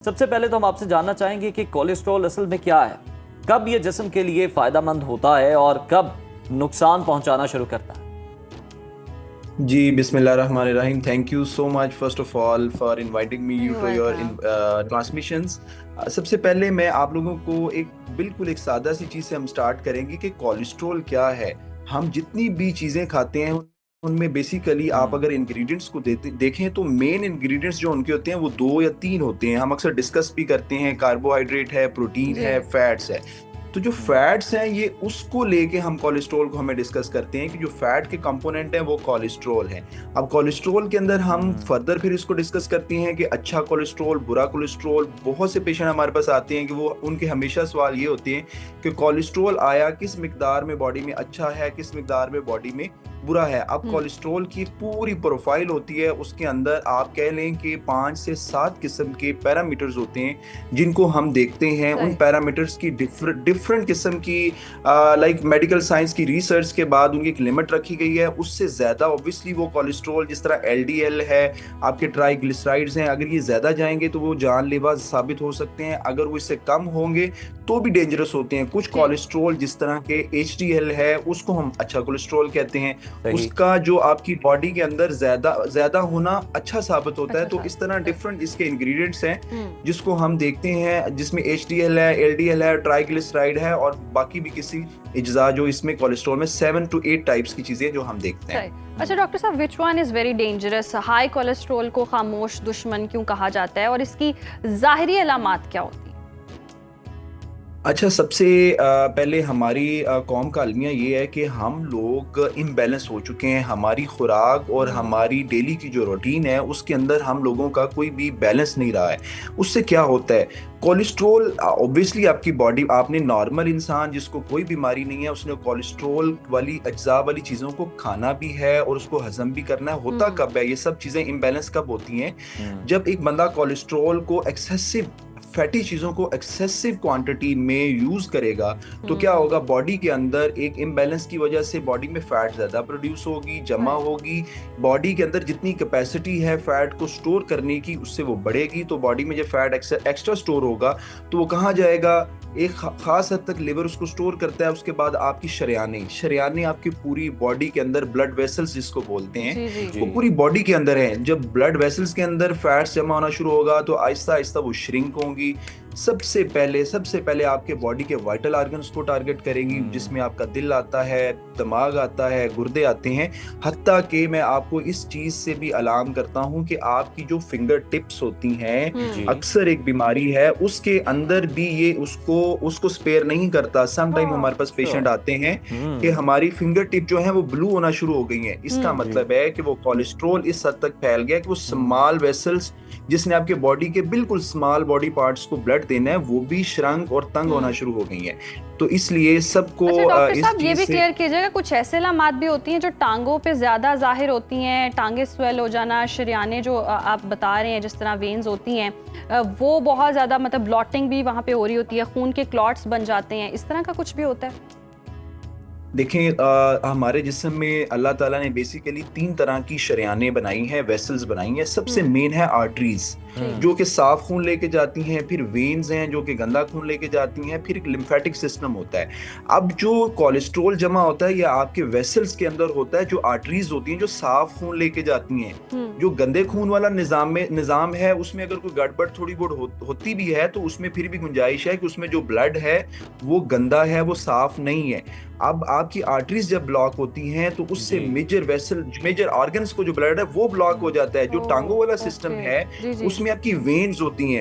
सबसे पहले तो हम आपसे जानना चाहेंगे कि कोलेस्ट्रॉल असल में क्या है, कब ये जिस्म के लिए फायदेमंद होता है और कब नुकसान पहुंचाना शुरू करता है। जी बिस्मिल्लाहिर्रहमानिर्रहीम। Thank you so much first of all for inviting me you You're to your welcome. Transmissions. सबसे पहले मैं आप लोगों को एक सादा सी चीज़ से हम स्टार्ट करेंगे कि कोलेस्ट्रॉल क्या है। हम जितनी भी चीज़ें खाते हैं उनमें बेसिकली आप अगर इंग्रेडिएंट्स को देखें तो मेन इंग्रेडिएंट्स जो उनके होते हैं वो 2 या 3 होते हैं। हम अक्सर डिस्कस भी करते हैं, कार्बोहाइड्रेट है, प्रोटीन जी। है, फैट्स है। तो जो फैट्स हैं ये उसको लेके हम कोलेस्ट्रॉल को हमें डिस्कस करते हैं कि जो फैट के कंपोनेंट हैं वो कोलेस्ट्रॉल हैं। अब कोलेस्ट्रॉल के अंदर हम फर्दर फिर इसको डिस्कस करते हैं कि अच्छा कोलेस्ट्रॉल, बुरा कोलेस्ट्रॉल। बहुत से पेशेंट हमारे पास आते हैं कि वो उनके हमेशा सवाल ये होते हैं कि कोलेस्ट्रॉल आया किस मिकदार में बॉडी में अच्छा है, किस मिकदार में बॉडी में बुरा है। अब कोलेस्ट्रॉल की पूरी प्रोफाइल होती है, उसके अंदर आप कह लें कि 5 से 7 किस्म के पैरामीटर्स होते हैं जिनको हम देखते हैं। उन पैरामीटर्स की डिफरेंट किस्म की लाइक मेडिकल साइंस की रिसर्च के बाद उनकी एक लिमिट रखी गई है। उससे ज़्यादा ऑब्वियसली वो कोलेस्ट्रॉल, जिस तरह एलडीएल है, आपके ट्राइग्लिसराइड्स हैं, अगर ये ज़्यादा जाएंगे तो वो जानलेवा साबित हो सकते हैं। अगर वो इससे कम होंगे तो भी डेंजरस होते हैं। कुछ कोलेस्ट्रॉल जिस तरह के एचडीएल है उसको हम अच्छा कोलेस्ट्रॉल कहते हैं, उसका जो आपकी बॉडी के अंदर ज्यादा होना अच्छा साबित होता है। तो इस तरह डिफरेंट इसके इंग्रेडिएंट्स हैं जिसको हम देखते हैं, जिसमें एचडीएल है, एलडीएल है, ट्राइग्लिसराइड है और बाकी भी किसी इज्जा जो इसमें कोलेस्ट्रॉल में 7 to 8 टाइप्स की चीजें जो हम देखते हैं। अच्छा डॉक्टर साहब, which one is very dangerous? High cholesterol को खामोश दुश्मन क्यों कहा जाता है और इसकी जाहिरी अलामात क्या होती है? अच्छा, सबसे पहले हमारी कौम का अलमिया ये है कि हम लोग इम्बैलेंस हो चुके हैं। हमारी खुराक और हमारी डेली की जो रूटीन है उसके अंदर हम लोगों का कोई भी बैलेंस नहीं रहा है। उससे क्या होता है, कोलेस्ट्रॉल ऑब्वियसली आपकी बॉडी, आपने नॉर्मल इंसान जिसको कोई बीमारी नहीं है उसने कोलेस्ट्रॉल वाली अज्जा वाली चीज़ों को खाना भी है और उसको हजम भी करना है। होता कब है ये सब चीज़ें इम्बैलेंस कब होती हैं? जब एक बंदा कोलेस्ट्रॉल को एक्सेसिव फैटी चीज़ों को एक्सेसिव क्वांटिटी में यूज़ करेगा तो क्या होगा, बॉडी के अंदर एक इम्बैलेंस की वजह से बॉडी में फैट ज़्यादा प्रोड्यूस होगी, जमा होगी। बॉडी के अंदर जितनी कैपेसिटी है फैट को स्टोर करने की उससे वो बढ़ेगी। तो बॉडी में जब फैट एक्स्ट्रा स्टोर होगा तो वो कहाँ जाएगा, एक खास हद तक लिवर उसको स्टोर करता है। उसके बाद आपकी शरेयाने आपकी पूरी बॉडी के अंदर, ब्लड वेसल्स जिसको बोलते हैं, वो पूरी बॉडी के अंदर है। जब ब्लड वेसल्स के अंदर फैट्स जमा होना शुरू होगा तो आहिस्ता आहिस्ता वो श्रिंक होंगी। सबसे पहले आपके बॉडी के वाइटल ऑर्गन्स को टारगेट करेंगी, जिसमें आपका दिल आता है, दिमाग आता है, गुर्दे आते हैं। हत्ता कि मैं आपको इस चीज से भी अलार्म करता हूं कि आपकी जो फिंगर टिप्स होती हैं, अक्सर एक बीमारी है उसके अंदर भी ये उसको स्पेयर नहीं करता। सम टाइम हमारे पास पेशेंट आते हैं कि हमारी फिंगर टिप जो है वो ब्लू होना शुरू हो गई है। इसका मतलब है कि वो कोलेस्ट्रॉल इस हद तक फैल गया कि वो स्मॉल वेसल्स जिसने आपके बॉडी के बिल्कुल स्मॉल बॉडी पार्ट्स को ब्लड देना है वो भी श्रंक और तंग होना शुरू हो गई है। तो इसलिए सबको डॉक्टर साहब ये भी क्लियर कीजिएगा, कुछ ऐसे अलामात भी होती हैं जो टांगों पे ज्यादा जाहिर होती हैं, टांगे स्वेल हो जाना, शरियाने जो आप बता रहे हैं जिस तरह वेन्स होती हैं वो बहुत ज्यादा, मतलब ब्लॉटिंग भी वहाँ पे हो रही होती है, खून के क्लॉट्स बन जाते हैं, इस तरह का कुछ भी होता है? देखें, हमारे जिस्म में अल्लाह ताला ने बेसिकली 3 तरह की शरेयानें बनाई हैं, वेसल्स बनाई हैं। सबसे मेन है आर्टरीज जो कि साफ खून लेके जाती हैं, फिर वेन्स हैं जो कि गंदा खून लेके जाती हैं, फिर एक लिम्फेटिक सिस्टम होता है। अब जो कोलेस्ट्रॉल जमा होता है या आपके वेसल्स के अंदर होता है, जो आर्टरीज होती हैं जो साफ खून लेके जाती हैं। जो गंदे खून वाला निजाम है उसमें अगर कोई गड़बड़ थोड़ी बहुत होती भी है तो उसमें फिर भी गुंजाइश है कि उसमें जो ब्लड है वो गंदा है, वो साफ नहीं है। अब आपकी आर्टरीज जब ब्लॉक होती हैं तो उससे मेजर ऑर्गन्स को जो ब्लड है वो ब्लॉक हो जाता है। जो टांगों वाला सिस्टम है उसमें आपकी वेन्स होती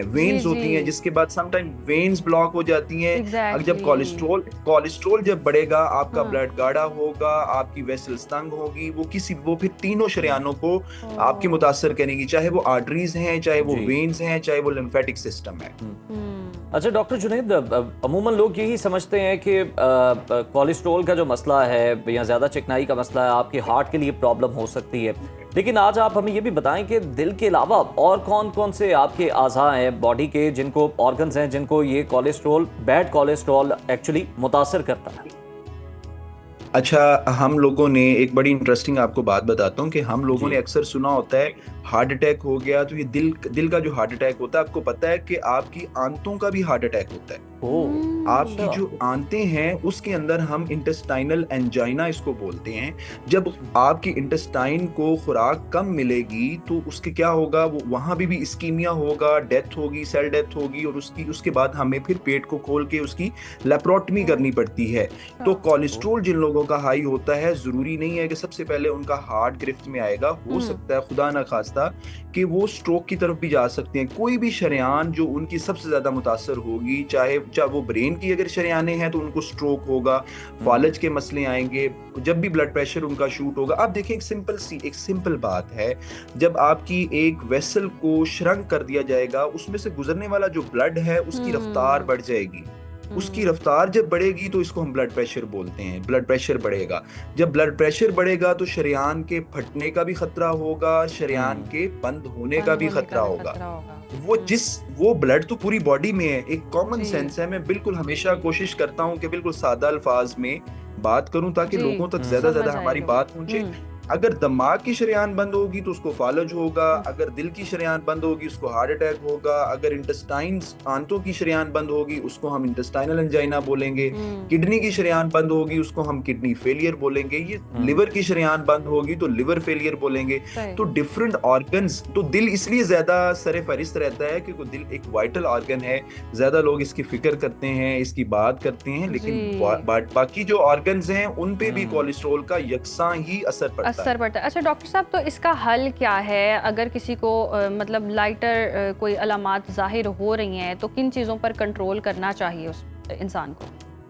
हैं जिसके बाद सम टाइम वेन्स ब्लॉक हो जाती हैं। जब कोलेस्ट्रॉल जब बढ़ेगा आपका ब्लड गाढ़ा होगा, आपकी वेसल्स तंग होगी, वो फिर तीनों शरियानों को आपकी मुतासर करेंगी, चाहे वो आर्टरीज हैं, चाहे वो वेन्स हैं, चाहे वो लिम्फेटिक सिस्टम है। अच्छा डॉक्टर जुनैद, अमूमन लोग यही समझते हैं कि कोलेस्ट्रॉल का जो मसला है या ज़्यादा चिकनाई का मसला है आपके हार्ट के लिए प्रॉब्लम हो सकती है, लेकिन आज आप हमें ये भी बताएं कि दिल के अलावा और कौन कौन से आपके आज़ा हैं बॉडी के, जिनको ऑर्गन्स हैं जिनको ये कोलेस्ट्रॉल, बैड कोलेस्ट्रॉल एक्चुअली मुतासर करता है? अच्छा, हम लोगों ने एक बड़ी इंटरेस्टिंग आपको बात बताता हूँ कि हम लोगों ने अक्सर सुना होता है हार्ट अटैक हो गया, तो ये दिल का जो हार्ट अटैक होता है, आपको पता है कि आपकी आंतों का भी हार्ट अटैक होता है। आपकी अच्छा। जो आंतें हैं उसके अंदर हम इंटेस्टाइनल एंजाइना इसको बोलते हैं। जब आपकी इंटेस्टाइन को खुराक कम मिलेगी तो उसके क्या होगा, वो वहां भी इस्कीमिया होगा, डेथ होगी, सेल डेथ होगी, और उसके बाद हमें फिर पेट को खोल के उसकी लेप्रोटमी करनी पड़ती है। तो कोलेस्ट्रॉल जिन लोगों का हाई होता है, जरूरी नहीं है कि सबसे पहले उनका हार्ट गिरफ्त में आएगा, हो सकता है खुदा ना खास्ता कि वो स्ट्रोक की तरफ भी जा सकते हैं। कोई भी शरेयान जो उनकी सबसे ज्यादा मुतासर होगी, चाहे वो ब्रेन की अगर शरेयाने हैं तो उनको स्ट्रोक होगा, फालज के मसले आएंगे, जब भी ब्लड प्रेशर उनका शूट होगा। आप देखिए एक सिंपल बात है, जब आपकी एक वेसल को श्रंक कर दिया जाएगा, उसमें से गुजरने वाला जो ब्लड है उसकी रफ्तार बढ़ जाएगी। उसकी रफ्तार जब बढ़ेगी तो इसको हम ब्लड प्रेशर बोलते हैं, ब्लड प्रेशर बढ़ेगा। जब ब्लड प्रेशर बढ़ेगा तो शरेयान के फटने का भी खतरा होगा, शरेयान के बंद होने का भी खतरा होगा। वो ब्लड तो पूरी बॉडी में है, एक कॉमन सेंस है। मैं बिल्कुल हमेशा कोशिश करता हूँ कि बिल्कुल सादा अल्फाज में बात करूं ताकि लोगों तक ज्यादा हमारी बात पहुंचे। अगर दिमाग की शरेयान बंद होगी तो उसको फालज होगा, अगर दिल की शरेयान बंद होगी उसको हार्ट अटैक होगा, अगर इंटेस्टाइन्स आंतों की शरेयान बंद होगी उसको हम इंटेस्टाइनल एंजाइना बोलेंगे, किडनी की शरेयान बंद होगी उसको हम किडनी फेलियर बोलेंगे, ये लिवर की शरेयान बंद होगी तो लिवर फेलियर बोलेंगे। तो डिफरेंट ऑर्गन्स, तो दिल इसलिए ज्यादा सरे फहरिस्त रहता है क्योंकि दिल एक वाइटल ऑर्गन है, ज्यादा लोग इसकी फिक्र करते हैं, इसकी बात करते हैं, लेकिन बाकी जो ऑर्गन्स हैं उन पे भी कोलेस्ट्रॉल का यकसां ही असर पड़ता है। अच्छा डॉक्टर साहब, तो इसका हल क्या है? अगर किसी को मतलब लाइटर कोई अलामात जाहिर हो रही हैं तो किन चीज़ों पर कंट्रोल करना चाहिए उस इंसान को?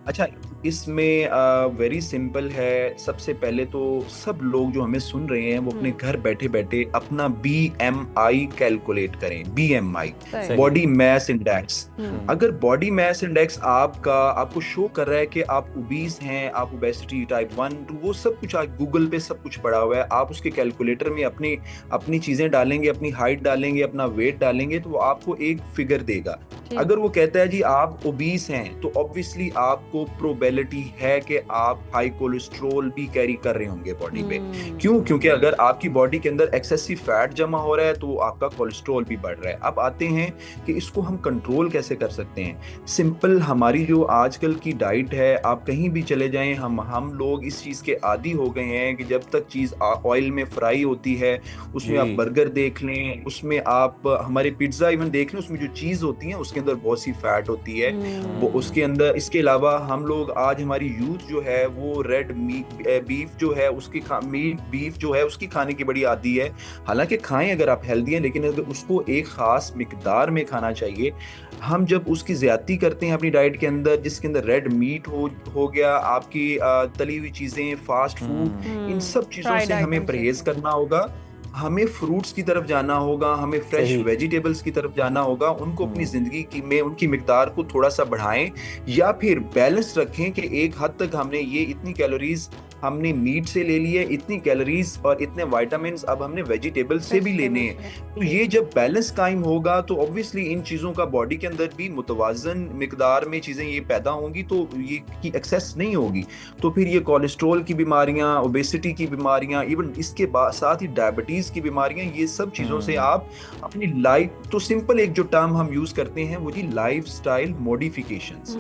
अच्छा, इसमें वेरी सिंपल है। सबसे पहले तो सब लोग जो हमें सुन रहे हैं वो अपने घर बैठे बैठे अपना BMI कैलकुलेट करें। BMI, body mass index. अगर बॉडी मैस इंडेक्स आपको शो कर रहा है कि आप ओबीस हैं, आप ओबेसिटी टाइप 1 2, वो सब कुछ आज गूगल पे सब कुछ पड़ा हुआ है। आप उसके कैलकुलेटर में अपनी चीजें डालेंगे, अपनी हाइट डालेंगे, अपना वेट डालेंगे तो वो आपको एक फिगर देगा। अगर वो कहता है जी आप ओबीस हैं तो ऑब्वियसली आपको प्रोबेबिलिटी है कि आप हाई कोलेस्ट्रॉल भी कैरी कर रहे होंगे बॉडी पे। क्यों? क्योंकि अगर आपकी बॉडी के अंदर एक्सेसिव फैट जमा हो रहा है तो आपका कोलेस्ट्रॉल भी बढ़ रहा है। अब आते हैं कि इसको हम कंट्रोल कैसे कर सकते हैं। सिंपल, हमारी जो आजकल की डाइट है, आप कहीं भी चले जाएं, हम लोग इस चीज के आदी हो गए हैं कि जब तक चीज ऑयल में फ्राई होती है, उसमें आप बर्गर देख लें, उसमें आप हमारे पिज्जा इवन देख लें, उसमें जो चीज होती है उसके अंदर बहुत सी फैट होती है वो उसके अंदर। इसके अलावा हम लोग आज हमारी यूथ जो है वो रेड बीफ जो है उसकी बीफ जो है उसकी खाने की बड़ी आदी है। हालांकि खाएं अगर आप हेल्दी हैं, लेकिन अगर उसको एक खास मिकदार में खाना चाहिए। हम जब उसकी ज्यादती करते हैं अपनी डाइट के अंदर, जिसके अंदर रेड मीट हो गया, आपकी तली हुई चीजें, फास्ट फूड, इन सब चीजों से हमें परहेज करना होगा। हमें फ्रूट्स की तरफ जाना होगा, हमें फ्रेश वेजिटेबल्स की तरफ जाना होगा। उनको अपनी जिंदगी में उनकी मिकदार को थोड़ा सा बढ़ाएं या फिर बैलेंस रखें कि एक हद तक हमने ये इतनी कैलोरीज हमने मीट से ले लिए, इतनी कैलोरीज और इतने विटामिन्स अब हमने वेजिटेबल से भी लेने हैं। तो ये जब बैलेंस कायम होगा तो ऑब्वियसली इन चीजों का बॉडी के अंदर भी मुतवाजन मिकदार में चीजें ये पैदा होंगी, तो ये की एक्सेस नहीं होगी। तो फिर ये कोलेस्ट्रॉल की बीमारियां, ओबेसिटी की बीमारियां, इवन इसके साथ ही डायबिटीज की बीमारियां, ये सब चीजों से आप अपनी लाइफ, तो सिंपल एक जो टर्म हम यूज करते हैं वो जी लाइफस्टाइल मॉडिफिकेशंस।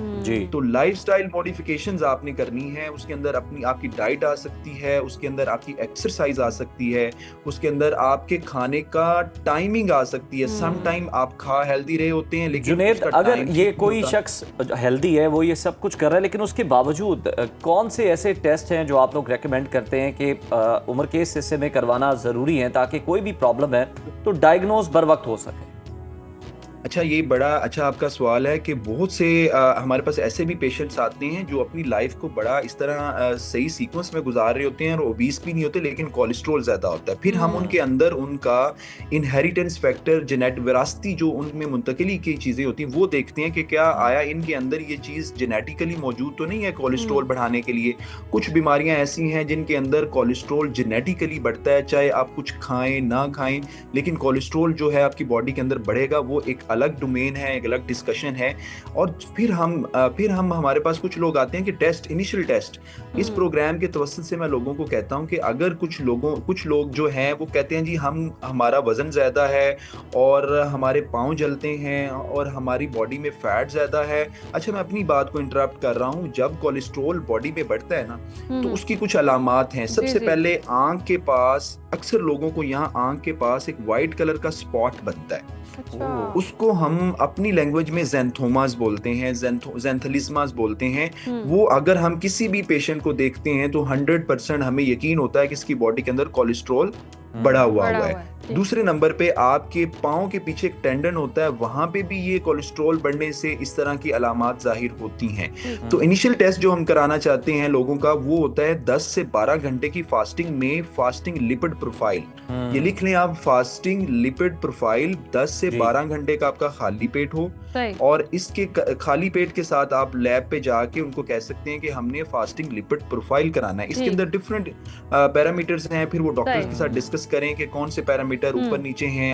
तो लाइफस्टाइल मॉडिफिकेशंस आपने करनी है। उसके अंदर आपकी डाइट आ सकती है, उसके अंदर आपकी एक्सरसाइज आ सकती है, उसके अंदर आपके खाने का टाइमिंग आ सकती है। सम टाइम आप खा हेल्दी रहे होते हैं, लेकिन जुनैद, अगर ये कोई शख्स हेल्दी है, वो ये सब कुछ कर रहा है, लेकिन उसके बावजूद कौन से ऐसे टेस्ट हैं जो आप लोग रेकमेंड करते हैं कि उम्र के इस हिस्से में करवाना जरूरी है ताकि कोई भी प्रॉब्लम है तो डायग्नोज बर वक्त हो सके? अच्छा, ये बड़ा अच्छा आपका सवाल है कि बहुत से हमारे पास ऐसे भी पेशेंट्स आते हैं जो अपनी लाइफ को बड़ा इस तरह सही सीक्वेंस में गुजार रहे होते हैं और ओबीस भी नहीं होते, लेकिन कोलेस्ट्रॉल ज्यादा होता है। फिर हम उनके अंदर उनका इनहेरिटेंस फैक्टर, जेनेटिक विरासती जो उनमें मुंतकिली की चीजें होती हैं वो देखते हैं कि क्या आया इनके अंदर ये चीज जेनेटिकली मौजूद तो नहीं है कोलेस्ट्रॉल बढ़ाने के लिए। कुछ बीमारियां ऐसी हैं जिनके अंदर कोलेस्ट्रॉल जेनेटिकली बढ़ता है, चाहे आप कुछ खाएं ना खाएं, लेकिन कोलेस्ट्रॉल जो है आपकी बॉडी के अंदर बढ़ेगा। वो एक अलग डोमेन है, एक अलग डिस्कशन है। और फिर हम हमारे पास कुछ लोग आते हैं कि टेस्ट, इनिशियल टेस्ट, इस प्रोग्राम के तवस्सुत से मैं लोगों को कहता हूं कि अगर कुछ लोग जो हैं वो कहते हैं जी हमारा वजन ज्यादा है और हमारे पाँव जलते हैं और हमारी बॉडी में फैट ज्यादा है। अच्छा, मैं अपनी बात को इंटरप्ट कर रहा हूँ। जब कोलेस्ट्रॉल बॉडी में बढ़ता है ना, तो उसकी कुछ अलामात हैं। सबसे जी। पहले आंख के पास, अक्सर लोगों को यहाँ आंख के पास एक वाइट कलर का स्पॉट बनता है। अच्छा। उसको हम अपनी लैंग्वेज में ज़ैंथोमास बोलते हैं, ज़ैंथलिस्मास बोलते हैं। वो अगर हम किसी भी पेशेंट को देखते हैं तो 100% हमें यकीन होता है कि इसकी बॉडी के अंदर कोलेस्ट्रॉल बढ़ा हुआ है। दूसरे नंबर पे आपके पाँव के पीछे एक टेंडन होता है, वहां पे भी ये कोलेस्ट्रॉल बढ़ने से इस तरह की अलामात जाहिर होती हैं। तो इनिशियल टेस्ट जो हम कराना चाहते हैं लोगों का, वो होता है 10 से 12 घंटे की फास्टिंग में फास्टिंग लिपिड प्रोफाइल। ये लिख लें आप, फास्टिंग लिपिड प्रोफाइल 10 से 12 घंटे का आपका खाली पेट हो। और इसके खाली पेट के साथ आप लैब पे जाके उनको कह सकते हैं कि हमने फास्टिंग लिपिड प्रोफाइल कराना है। इसके अंदर डिफरेंट पैरामीटर्स हैं, फिर वो डॉक्टर्स के साथ डिस्कस करें कि कौन से पैरामीटर ऊपर नीचे हैं।